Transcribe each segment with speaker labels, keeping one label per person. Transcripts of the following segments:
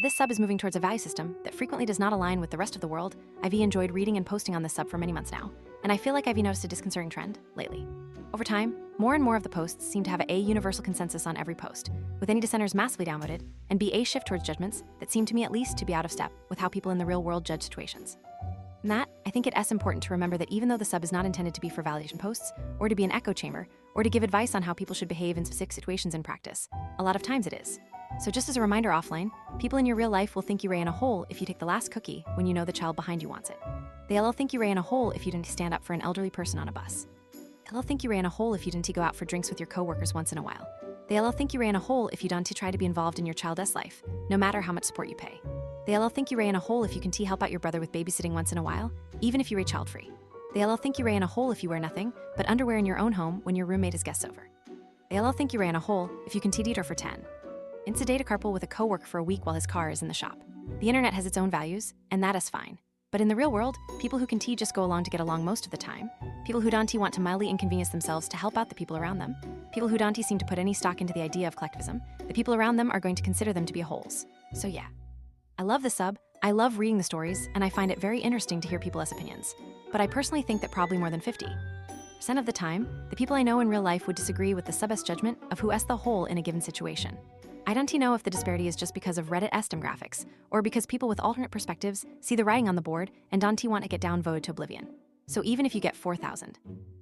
Speaker 1: This sub is moving towards a value system that frequently does not align with the rest of the world. I've enjoyed reading and posting on this sub for many months now, and I feel like I've noticed a disconcerting trend lately. Over time, more and more of the posts seem to have a universal consensus on every post, with any dissenters massively downvoted, and b a shift towards judgments that seem to me at least to be out of step with how people in the real world judge situations. And that, I think it's important to remember that even though the sub is not intended to be for validation posts, or to be an echo chamber, or to give advice on how people should behave in specific situations in practice, a lot of times it is. So just as a reminder offline, people in your real life will think you ran in a hole if you take the last cookie when you know the child behind you wants it. They'll think you ran in a hole if you didn't stand up for an elderly person on a bus. They'll think you ran in a hole if you didn't go out for drinks with your coworkers once in a while. They'll think you ran in a hole if you don't try to be involved in your child's life, no matter how much support you pay. They'll think you ran in a hole if you can help out your brother with babysitting once in a while, even if you are child-free. They'll think you ran in a hole if you wear nothing but underwear in your own home when your roommate is guests over. They'll think you ran in a hole if you can date her for 10. It's a day to carpool with a coworker for a week while his car is in the shop. The internet has its own values, and that is fine. But in the real world, people who can just go along to get along most of the time, people who don't want to mildly inconvenience themselves to help out the people around them, people who don't seem to put any stock into the idea of collectivism, the people around them are going to consider them to be holes. So yeah. I love the sub, I love reading the stories, and I find it very interesting to hear people's opinions. But I personally think that probably more than 50% of the time, the people I know in real life would disagree with the sub's judgment of who is the hole in a given situation. I don't know if the disparity is just because of Reddit demographics, or because people with alternate perspectives see the writing on the board and don't want to get downvoted to oblivion. So even if you get 4,000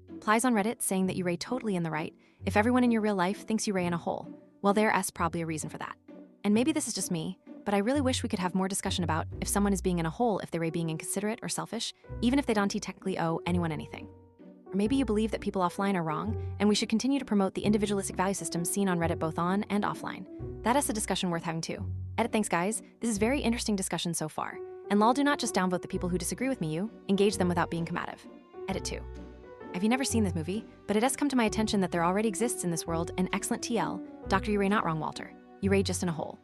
Speaker 1: replies on Reddit saying that you ray totally in the right, if everyone in your real life thinks you ray in a hole, well there's probably a reason for that. And maybe this is just me, but I really wish we could have more discussion about if someone is being in a hole if they ray being inconsiderate or selfish, even if they don't technically owe anyone anything. Or maybe you believe that people offline are wrong, and we should continue to promote the individualistic value systems seen on Reddit both on and offline. That is a discussion worth having too. Thanks guys, this is very interesting discussion so far. And lol, do not just downvote the people who disagree with me, you engage them without being combative. Edit 2. Have you never seen this movie? But it has come to my attention that there already exists in this world an excellent TL, Dr. You Ray Not Wrong Walter. You Ray just in a hole.